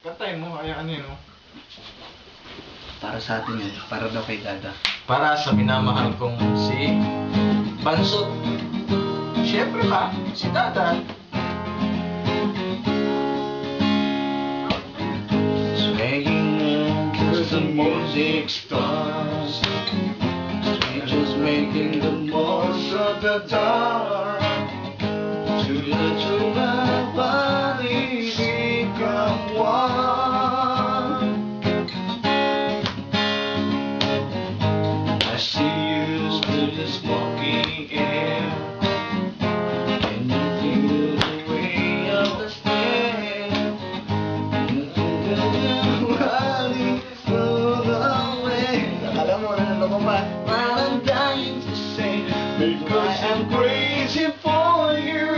Kantayin mo, ay ano yun, oh. Para sa atin yun, para daw kay Dada. Para sa minamahal kong si Bansot. Siyempre ba, si Dada. Swaying into the music stars, strangers making the most of the dark. To my body become one. I see you through the smoky air. Can you feel the way of the stare? Running through the way. Alam mo, naloko pa. But I'm dying to say, because I'm crazy for you.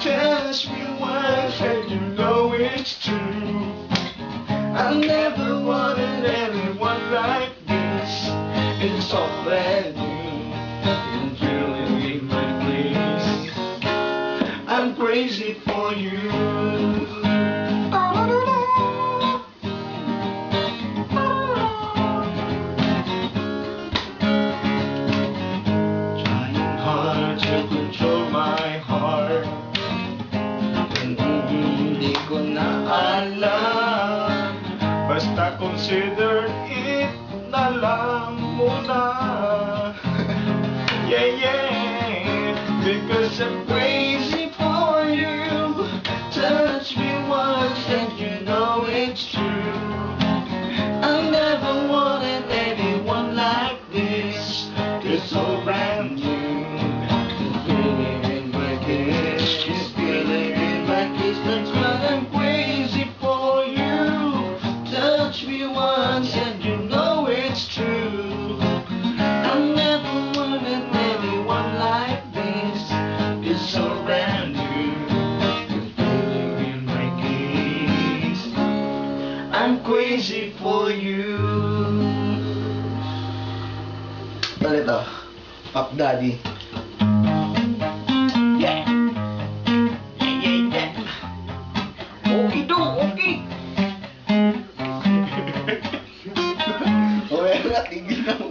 Touch me once and you know it's true. I never wanted anyone like this. It's so brand new. You're filling in my place. I'm crazy for you. Trying hard to control my heart. Hindi ko na alam. Basta consider it na lang muna. Yeah, yeah. Because I'm crazy for you. Touch me once and you know it's true. I never wanted anyone like this. It's so brand new. It's feeling in my kiss. It's feeling in my kiss. That's why I'm crazy for you. Touch me once and you know it's true. I never wanted anyone like this. It's so brand new. It's feeling in my kiss. I'm crazy for you. Ano ito? Pop Daddy. Yeah. Yeah, yeah, yeah. Okay do, okay. Okay na, tigil na mo.